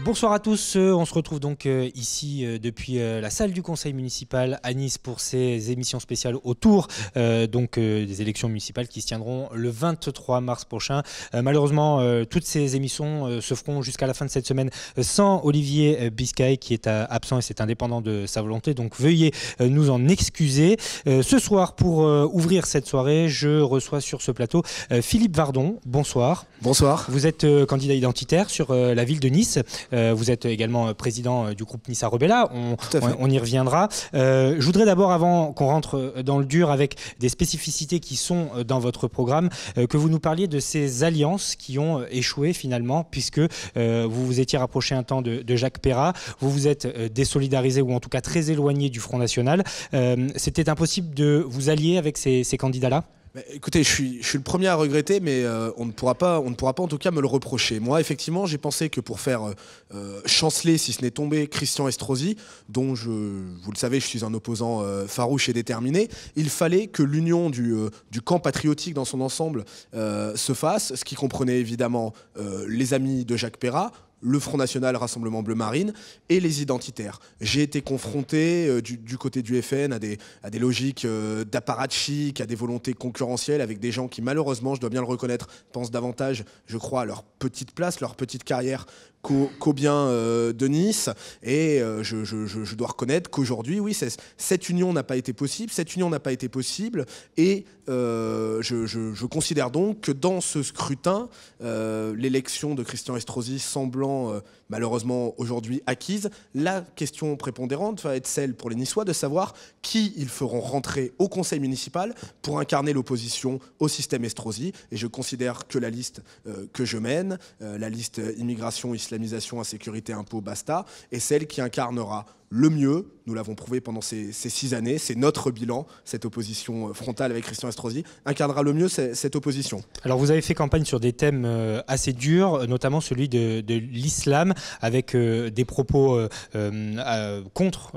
Bonsoir à tous, on se retrouve donc ici depuis la salle du conseil municipal à Nice pour ces émissions spéciales autour des élections municipales qui se tiendront le 23 mars prochain. Malheureusement, toutes ces émissions se feront jusqu'à la fin de cette semaine sans Olivier Biscay qui est absent et c'est indépendant de sa volonté, donc veuillez nous en excuser. Ce soir, pour ouvrir cette soirée, je reçois sur ce plateau Philippe Vardon. Bonsoir. Bonsoir. Vous êtes candidat identitaire sur la ville de Nice. Vous êtes également président du groupe Nice Rebella, on y reviendra. Je voudrais d'abord, avant qu'on rentre dans le dur avec des spécificités qui sont dans votre programme, que vous nous parliez de ces alliances qui ont échoué finalement, puisque vous vous étiez rapproché un temps de Jacques Perrat, vous vous êtes désolidarisé ou en tout cas très éloigné du Front National. C'était impossible de vous allier avec ces candidats-là ? Écoutez, je suis le premier à regretter, mais on ne pourra pas en tout cas me le reprocher. Moi, effectivement, j'ai pensé que pour faire chanceler, si ce n'est tomber, Christian Estrosi, dont vous le savez, je suis un opposant farouche et déterminé, il fallait que l'union du camp patriotique dans son ensemble se fasse, ce qui comprenait évidemment les amis de Jacques Perrat, le Front National, Rassemblement Bleu Marine et les identitaires. J'ai été confronté du côté du FN à des logiques d'apparatchik, à des volontés concurrentielles avec des gens qui malheureusement, je dois bien le reconnaître, pensent davantage, je crois, à leur petite place, leur petite carrière qu'au bien de Nice. Et je dois reconnaître qu'aujourd'hui, oui, cette union n'a pas été possible. Cette union n'a pas été possible. Et je considère donc que dans ce scrutin, l'élection de Christian Estrosi semblant malheureusement aujourd'hui acquise, la question prépondérante va être celle pour les Niçois de savoir qui ils feront rentrer au conseil municipal pour incarner l'opposition au système Estrosi. Et je considère que la liste que je mène, la liste immigration, islamisation, insécurité, impôts, basta, est celle qui incarnera le mieux. Nous l'avons prouvé pendant ces 6 années, c'est notre bilan, cette opposition frontale avec Christian Estrosi, incarnera le mieux cette opposition. Alors vous avez fait campagne sur des thèmes assez durs, notamment celui de l'islam, avec des propos contre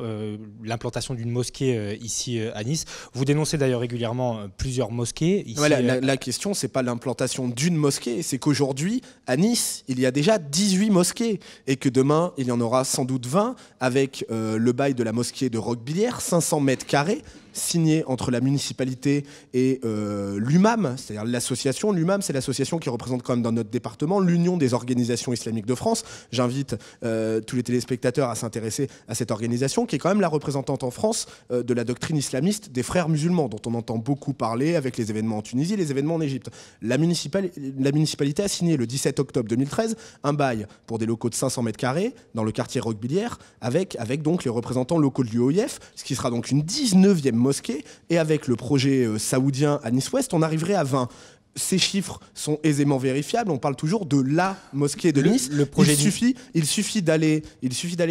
l'implantation d'une mosquée ici à Nice. Vous dénoncez d'ailleurs régulièrement plusieurs mosquées. Ici, la question, c'est pas l'implantation d'une mosquée, c'est qu'aujourd'hui, à Nice, il y a déjà 18 mosquées, et que demain, il y en aura sans doute 20, avec le bail de la mosquée de Roquebillière, 500 mètres carrés, signé entre la municipalité et l'UMAM, c'est-à-dire l'association. L'UMAM, c'est l'association qui représente quand même dans notre département l'Union des organisations islamiques de France. J'invite tous les téléspectateurs à s'intéresser à cette organisation, qui est quand même la représentante en France de la doctrine islamiste des frères musulmans, dont on entend beaucoup parler avec les événements en Tunisie, les événements en Égypte. La municipalité a signé le 17 octobre 2013 un bail pour des locaux de 500 mètres carrés dans le quartier Roquebillière, avec donc les représentants locaux de l'UOIF, ce qui sera donc une 19e mosquée, et avec le projet saoudien à Nice-Ouest, on arriverait à 20. Ces chiffres sont aisément vérifiables, on parle toujours de la mosquée de Nice. Il suffit d'aller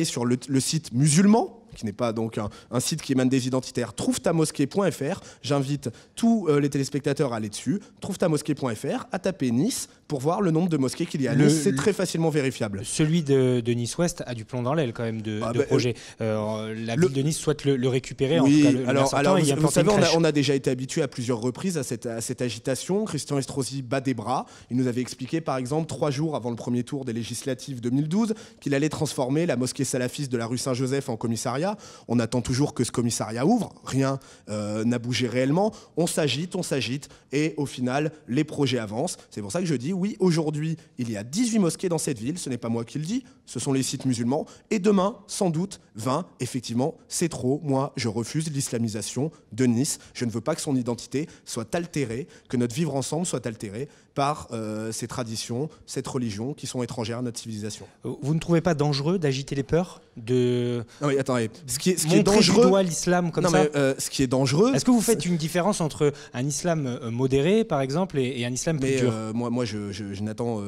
sur le site musulman, qui n'est pas donc un site qui émane des identitaires, trouvetamosquée.fr. J'invite tous les téléspectateurs à aller dessus, trouvetamosquée.fr, à taper Nice pour voir le nombre de mosquées qu'il y a à Nice. C'est très facilement vérifiable. Celui de Nice-Ouest a du plomb dans l'aile quand même de projet. La ville de Nice souhaite le récupérer. Oui, en tout cas, vous savez, on a déjà été habitué à plusieurs reprises à cette agitation. Christian Estrosi bat des bras. Il nous avait expliqué, par exemple, 3 jours avant le premier tour des législatives 2012, qu'il allait transformer la mosquée salafiste de la rue Saint-Joseph en commissariat. On attend toujours que ce commissariat ouvre. Rien n'a bougé réellement. On s'agite, et au final, les projets avancent. C'est pour ça que je dis, oui, aujourd'hui, il y a 18 mosquées dans cette ville. Ce n'est pas moi qui le dis, ce sont les sites musulmans. Et demain, sans doute, 20. Effectivement, c'est trop. Moi, je refuse l'islamisation de Nice. Je ne veux pas que son identité soit altérée, que notre vivre ensemble soit altéré par ces traditions, cette religion qui sont étrangères à notre civilisation. Vous ne trouvez pas dangereux d'agiter les peurs Non mais attendez, ce qui est montrer dangereux, du doigt l'islam comme ça. Ce qui est dangereux. Est-ce que vous faites une différence entre un islam modéré, par exemple, et un islam plus dur ? Moi, je n'attends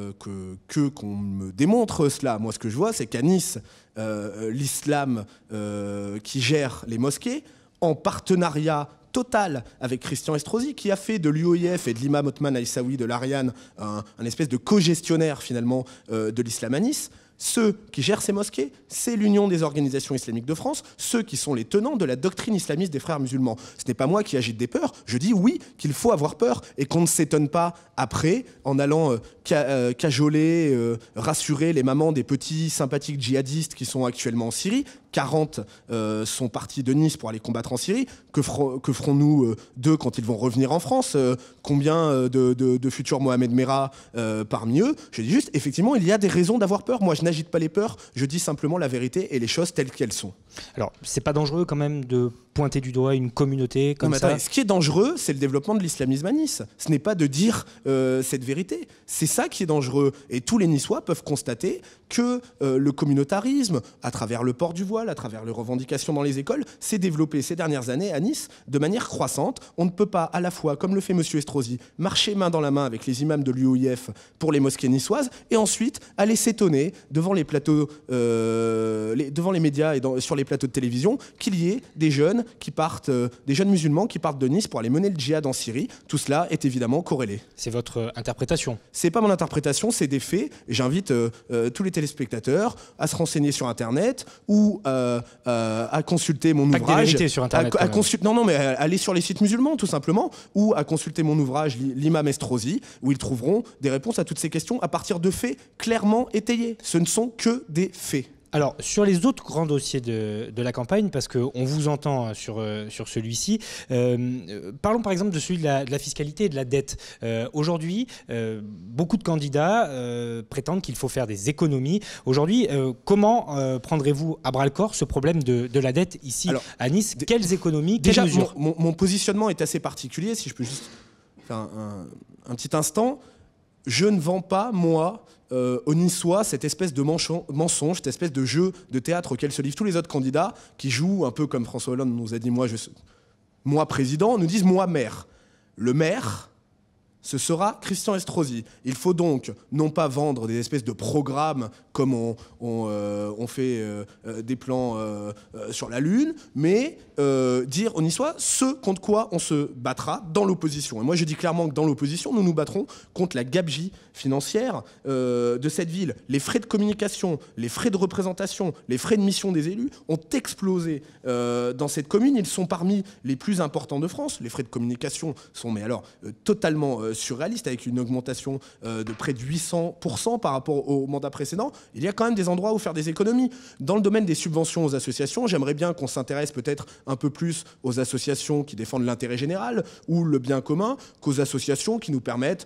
qu'on me démontre cela. Moi, ce que je vois, c'est qu'à Nice, l'islam qui gère les mosquées, en partenariat total avec Christian Estrosi, qui a fait de l'UOIF et de l'imam Othman Aïssaoui de l'Ariane un espèce de co-gestionnaire finalement de l'islam à Nice. Ceux qui gèrent ces mosquées, c'est l'Union des organisations islamiques de France, ceux qui sont les tenants de la doctrine islamiste des frères musulmans. Ce n'est pas moi qui agite des peurs, je dis oui, qu'il faut avoir peur et qu'on ne s'étonne pas après en allant cajoler, rassurer les mamans des petits sympathiques djihadistes qui sont actuellement en Syrie. 40 sont partis de Nice pour aller combattre en Syrie. Que ferons-nous d'eux quand ils vont revenir en France? Combien de futurs Mohamed Merah parmi eux? Je dis juste, effectivement, il y a des raisons d'avoir peur. Moi, je n'agite pas les peurs, je dis simplement la vérité et les choses telles qu'elles sont. Alors, c'est pas dangereux quand même de pointer du doigt une communauté comme ça? Attendez, ce qui est dangereux, c'est le développement de l'islamisme à Nice. Ce n'est pas de dire cette vérité. C'est ça qui est dangereux. Et tous les Niçois peuvent constater que le communautarisme, à travers le port du voile, à travers les revendications dans les écoles, s'est développé ces dernières années à Nice de manière croissante. On ne peut pas à la fois, comme le fait M. Estrosi, marcher main dans la main avec les imams de l'UOIF pour les mosquées niçoises et ensuite aller s'étonner devant les plateaux, devant les médias et sur les plateaux de télévision qu'il y ait des jeunes qui partent, des jeunes musulmans qui partent de Nice pour aller mener le djihad en Syrie. Tout cela est évidemment corrélé. C'est votre interprétation? C'est pas mon interprétation, c'est des faits. Et j'invite tous les téléspectateurs à se renseigner sur Internet ou à consulter mon ouvrage. Pas que des vérités sur Internet. Non, mais aller sur les sites musulmans, tout simplement, ou à consulter mon ouvrage, l'imam Estrosi, où ils trouveront des réponses à toutes ces questions à partir de faits clairement étayés. Ce ne sont que des faits. Alors, sur les autres grands dossiers de la campagne, parce qu'on vous entend sur celui-ci, parlons par exemple de celui de la fiscalité et de la dette. Aujourd'hui, beaucoup de candidats prétendent qu'il faut faire des économies. Aujourd'hui, comment prendrez-vous à bras-le-corps ce problème de la dette ici à Nice? Quelles économies, quelles mesures? Mon positionnement est assez particulier, si je peux juste faire un petit instant. Je ne vends pas, moi, aux Niçois, cette espèce de mensonge, cette espèce de jeu de théâtre auquel se livrent tous les autres candidats qui jouent un peu comme François Hollande nous a dit moi président, nous disent moi maire. Le maire, ce sera Christian Estrosi. Il faut donc non pas vendre des espèces de programmes comme on fait des plans sur la Lune, mais dire aux Niçois ce contre quoi on se battra dans l'opposition. Et moi je dis clairement que dans l'opposition, nous nous battrons contre la gabegie financière de cette ville. Les frais de communication, les frais de représentation, les frais de mission des élus ont explosé dans cette commune. Ils sont parmi les plus importants de France. Les frais de communication sont totalement surréalistes, avec une augmentation de près de 800% par rapport au mandat précédent. Il y a quand même des endroits où faire des économies. Dans le domaine des subventions aux associations, j'aimerais bien qu'on s'intéresse peut-être un peu plus aux associations qui défendent l'intérêt général ou le bien commun qu'aux associations qui nous permettent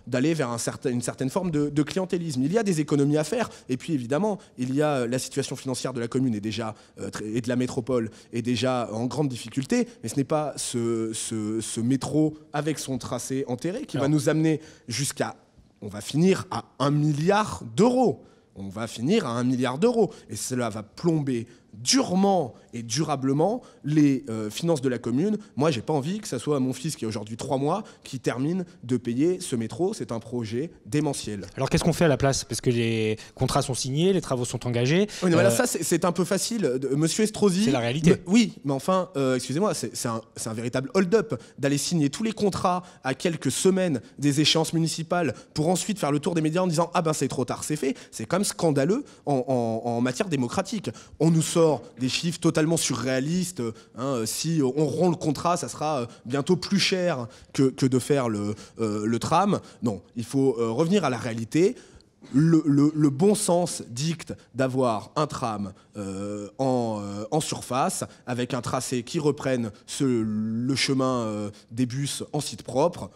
d'aller vers une certaine forme de clientélisme. Il y a des économies à faire. Et puis évidemment, il y a la situation financière de la commune et de la métropole est déjà en grande difficulté. Mais ce n'est pas ce métro avec son tracé enterré qui va nous amener jusqu'à... On va finir à 1 milliard d'euros. On va finir à 1 milliard d'euros. Et cela va plomber durement et durablement les finances de la commune. Moi, j'ai pas envie que ça soit mon fils qui a aujourd'hui 3 mois qui termine de payer ce métro. C'est un projet démentiel. Alors qu'est-ce qu'on fait à la place? Parce que les contrats sont signés, les travaux sont engagés. Oui, mais là, ça, c'est un peu facile. Monsieur Estrosi... C'est la réalité. Oui, mais enfin, excusez-moi, c'est un véritable hold-up d'aller signer tous les contrats à quelques semaines des échéances municipales pour ensuite faire le tour des médias en disant « Ah ben c'est trop tard, c'est fait ». C'est quand même scandaleux en matière démocratique. On nous sort des chiffres totalement surréalistes. Si on rompt le contrat, ça sera bientôt plus cher que de faire le tram. Non, il faut revenir à la réalité. Le bon sens dicte d'avoir un tram en surface avec un tracé qui reprenne le chemin des bus en site propre,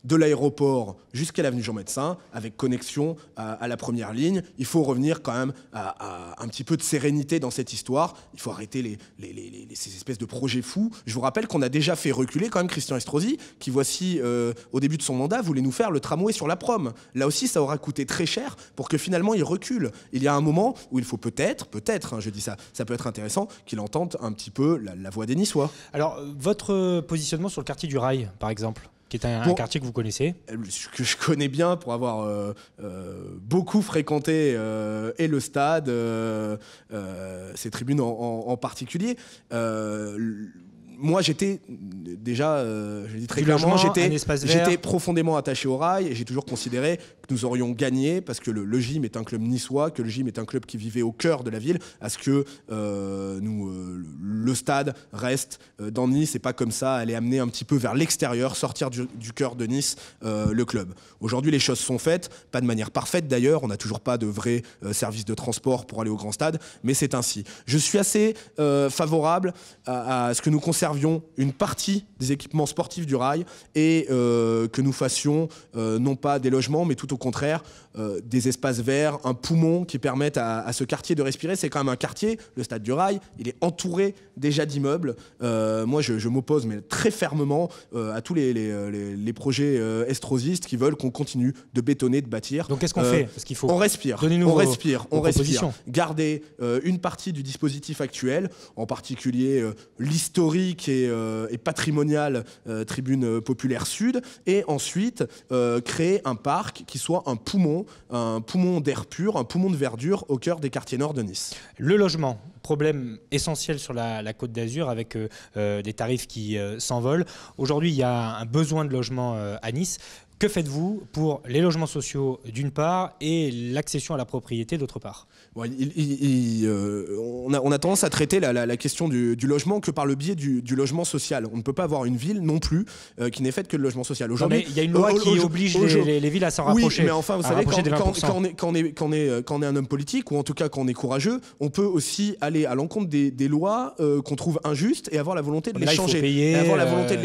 de l'aéroport jusqu'à l'avenue Jean-Médecin, avec connexion à la première ligne. Il faut revenir quand même à un petit peu de sérénité dans cette histoire. Il faut arrêter ces espèces de projets fous. Je vous rappelle qu'on a déjà fait reculer quand même Christian Estrosi, qui voici, au début de son mandat, voulait nous faire le tramway sur la Prom. Là aussi, ça aura coûté très cher pour que finalement il recule. Il y a un moment où il faut peut-être, je dis ça, ça peut être intéressant, qu'il entende un petit peu la voix des Niçois. Alors, votre positionnement sur le quartier du Rail, par exemple, qui est un quartier que vous connaissez? Que je connais bien pour avoir beaucoup fréquenté et le stade, ces tribunes en particulier. moi, j'étais déjà, je le dis très Du clairement, logement, un espace vert. j'étais profondément attaché au rail et j'ai toujours considéré que nous aurions gagné parce que le gym est un club niçois, que le gym est un club qui vivait au cœur de la ville, à ce que le stade reste dans Nice et pas comme ça aller amener un petit peu vers l'extérieur, sortir du cœur de Nice le club. Aujourd'hui, les choses sont faites, pas de manière parfaite d'ailleurs, on n'a toujours pas de vrai service de transport pour aller au grand stade, mais c'est ainsi. Je suis assez favorable à ce que nous conservions une partie des équipements sportifs du rail et que nous fassions non pas des logements, mais tout au contraire des espaces verts, un poumon qui permette à ce quartier de respirer. C'est quand même un quartier, le stade du rail, il est entouré déjà d'immeubles. Moi, je m'oppose mais très fermement à tous les projets estrosistes qui veulent qu'on continue de bétonner, de bâtir. Donc qu'est-ce qu'on fait? Parce qu'il faut on respire, donnez-nous on vos respire. propositions. Garder une partie du dispositif actuel, en particulier l'historique et patrimonial Tribune Populaire Sud, et ensuite créer un parc qui soit un poumon d'air pur, un poumon de verdure au cœur des quartiers nord de Nice. Le logement, problème essentiel sur la Côte d'Azur avec des tarifs qui s'envolent. Aujourd'hui, il y a un besoin de logement à Nice. Que faites-vous pour les logements sociaux d'une part et l'accession à la propriété d'autre part? Bon, on a tendance à traiter la question du logement que par le biais du logement social. On ne peut pas avoir une ville non plus qui n'est faite que de logement social. Aujourd'hui, il y a une loi qui oblige les villes à s'en rapprocher. Oui, mais enfin, vous savez, quand on est un homme politique, ou en tout cas quand on est courageux, on peut aussi aller à l'encontre des lois qu'on trouve injustes et avoir la volonté de les changer. Et avoir la volonté de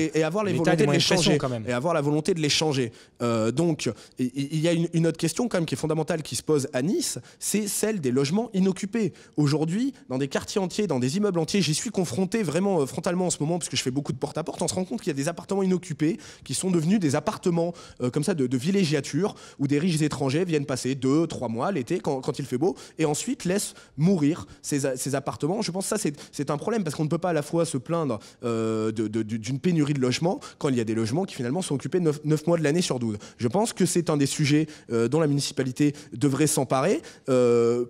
les changer. Et avoir la volonté de les changer. Donc, il y a une autre question quand même qui est fondamentale qui se pose à Nice, c'est celle des logements inoccupés. Aujourd'hui, dans des quartiers entiers, dans des immeubles entiers, j'y suis confronté vraiment frontalement en ce moment parce que je fais beaucoup de porte-à-porte, on se rend compte qu'il y a des appartements inoccupés qui sont devenus des appartements comme ça de villégiature où des riches étrangers viennent passer 2-3 mois l'été quand il fait beau et ensuite laissent mourir ces appartements. Je pense que ça c'est un problème parce qu'on ne peut pas à la fois se plaindre d'une pénurie de logements quand il y a des logements qui finalement sont occupés 9 mois de l'année sur 12. Je pense que c'est un des sujets dont la municipalité devrait s'emparer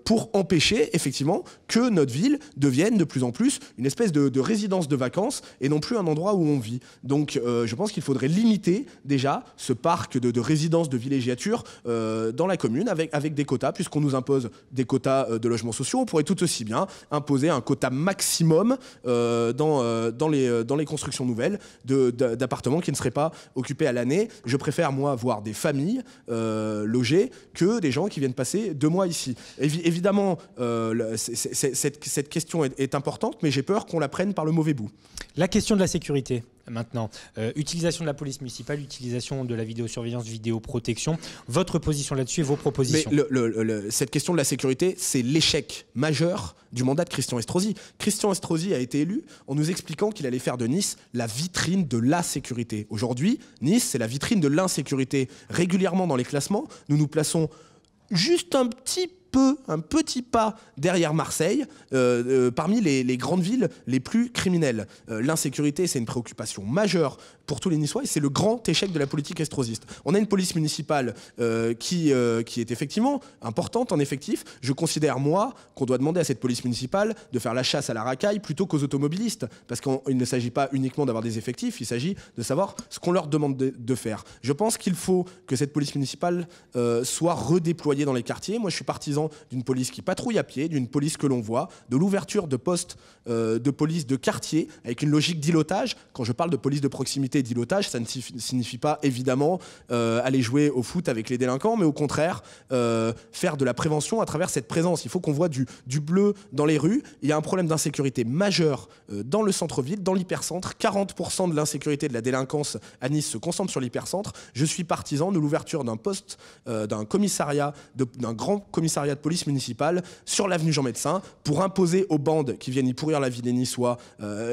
pour empêcher effectivement que notre ville devienne de plus en plus une espèce de résidence de vacances et non plus un endroit où on vit. Donc je pense qu'il faudrait limiter déjà ce parc de résidences de villégiature dans la commune avec des quotas, puisqu'on nous impose des quotas de logements sociaux. On pourrait tout aussi bien imposer un quota maximum dans les constructions nouvelles d'appartements qui ne seraient pas occupés à l'année. Je préfère, moi, voir des familles logées que des gens qui viennent passer 2 mois ici. Évidemment, cette question est importante, mais j'ai peur qu'on la prenne par le mauvais bout. La question de la sécurité, maintenant. Utilisation de la police municipale, utilisation de la vidéosurveillance, vidéoprotection. Votre position là-dessus et vos propositions. Mais cette question de la sécurité, c'est l'échec majeur du mandat de Christian Estrosi. Christian Estrosi a été élu en nous expliquant qu'il allait faire de Nice la vitrine de la sécurité. Aujourd'hui, Nice, c'est la vitrine de l'insécurité. Régulièrement dans les classements, nous nous plaçons juste un petit pas derrière Marseille, parmi les grandes villes les plus criminelles. L'insécurité, c'est une préoccupation majeure pour tous les Niçois et c'est le grand échec de la politique estrosiste. On a une police municipale qui est effectivement importante en effectif. Je considère, moi, qu'on doit demander à cette police municipale de faire la chasse à la racaille plutôt qu'aux automobilistes, parce qu'il ne s'agit pas uniquement d'avoir des effectifs, il s'agit de savoir ce qu'on leur demande de faire. Je pense qu'il faut que cette police municipale soit redéployée dans les quartiers. Moi, je suis partisan d'une police qui patrouille à pied, d'une police que l'on voit, de l'ouverture de postes de police de quartier avec une logique d'îlotage. Quand je parle de police de proximité et d'îlotage, ça ne signifie pas évidemment aller jouer au foot avec les délinquants, mais au contraire faire de la prévention à travers cette présence. Il faut qu'on voit du bleu dans les rues. Il y a un problème d'insécurité majeur dans le centre-ville, dans l'hypercentre. 40% de l'insécurité de la délinquance à Nice se concentre sur l'hypercentre. Je suis partisan de l'ouverture d'un poste, d'un commissariat, d'un grand commissariat de police municipale sur l'avenue Jean Médecin pour imposer aux bandes qui viennent y pourrir la vie des Niçois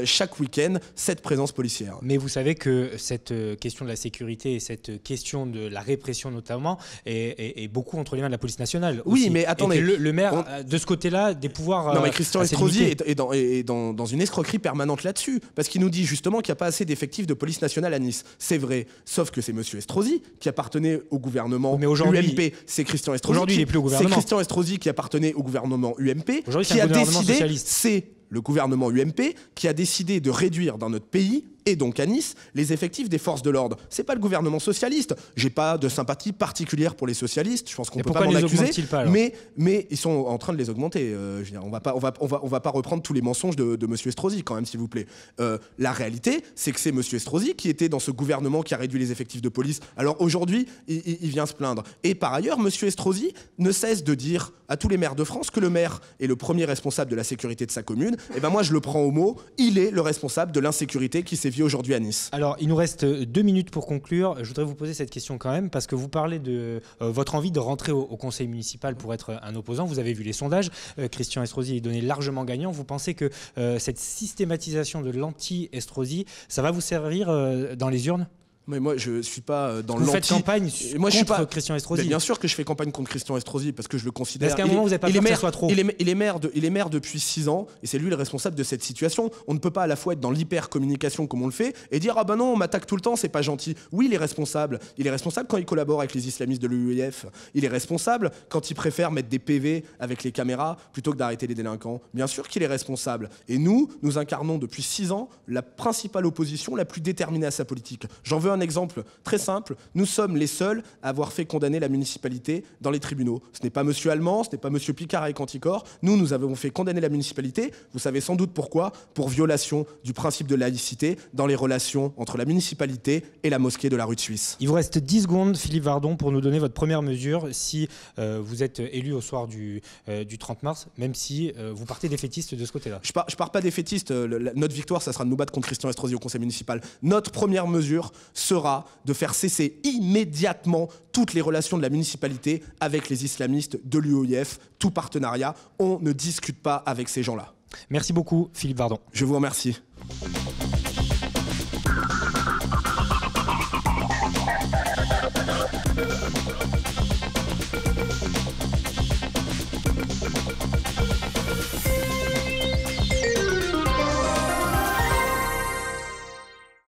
chaque week-end cette présence policière. Mais vous savez que cette question de la sécurité et cette question de la répression notamment est beaucoup entre les mains de la police nationale. Oui, aussi. mais attendez. Et que le maire, de ce côté-là, des pouvoirs. Non, mais Christian Estrosi est dans une escroquerie permanente là-dessus. Parce qu'il nous dit justement qu'il n'y a pas assez d'effectifs de police nationale à Nice. C'est vrai, sauf que c'est M. Estrosi qui appartenait au gouvernement UMP. C'est Christian Estrosi. Aujourd'hui, il n'est plus au gouvernement. C'est Christian Estrosi qui appartenait au gouvernement UMP Aujourd'hui, qui a décidé. C'est le gouvernement UMP, qui a décidé de réduire dans notre pays, et donc à Nice, les effectifs des forces de l'ordre. C'est pas le gouvernement socialiste. J'ai pas de sympathie particulière pour les socialistes. Je pense qu'on peut pas m'en accuser. Mais ils sont en train de les augmenter. Je veux dire, on va pas reprendre tous les mensonges de Monsieur Estrosi quand même, s'il vous plaît. La réalité, c'est que c'est Monsieur Estrosi qui était dans ce gouvernement qui a réduit les effectifs de police. Alors aujourd'hui, il vient se plaindre. Et par ailleurs, Monsieur Estrosi ne cesse de dire à tous les maires de France que le maire est le premier responsable de la sécurité de sa commune. Et ben moi, je le prends au mot. Il est le responsable de l'insécurité qui sévit aujourd'hui à Nice. Alors, il nous reste 2 minutes pour conclure. Je voudrais vous poser cette question quand même, parce que vous parlez de votre envie de rentrer au conseil municipal pour être un opposant. Vous avez vu les sondages. Christian Estrosi est donné largement gagnant. Vous pensez que cette systématisation de l'anti-Estrosi, ça va vous servir dans les urnes ? Mais moi, je suis pas dans l'anti. Vous faites campagne contre Christian Estrosi. Bien sûr que je fais campagne contre Christian Estrosi parce que je le considère. Est-ce qu'à un moment vous n'avez pas peur que ça soit trop ? Il est maire depuis 6 ans et c'est lui le responsable de cette situation. On ne peut pas à la fois être dans l'hyper-communication comme on le fait et dire ah ben non, on m'attaque tout le temps, c'est pas gentil. Oui, il est responsable. Il est responsable quand il collabore avec les islamistes de l'UEF. Il est responsable quand il préfère mettre des PV avec les caméras plutôt que d'arrêter les délinquants. Bien sûr qu'il est responsable. Et nous incarnons depuis 6 ans la principale opposition la plus déterminée à sa politique. J'en veux un exemple très simple, nous sommes les seuls à avoir fait condamner la municipalité dans les tribunaux. Ce n'est pas Monsieur Allemand, ce n'est pas Monsieur Picard avec Anticor. Nous avons fait condamner la municipalité, vous savez sans doute pourquoi, pour violation du principe de laïcité dans les relations entre la municipalité et la mosquée de la rue de Suisse. Il vous reste 10 secondes, Philippe Vardon, pour nous donner votre première mesure si vous êtes élu au soir du 30 mars, même si vous partez défaitiste de ce côté-là. Je pars pas défaitiste. Notre victoire, ça sera de nous battre contre Christian Estrosi au conseil municipal. Notre première mesure sera de faire cesser immédiatement toutes les relations de la municipalité avec les islamistes de l'UEF, tout partenariat. On ne discute pas avec ces gens-là. Merci beaucoup, Philippe Vardon. Je vous remercie.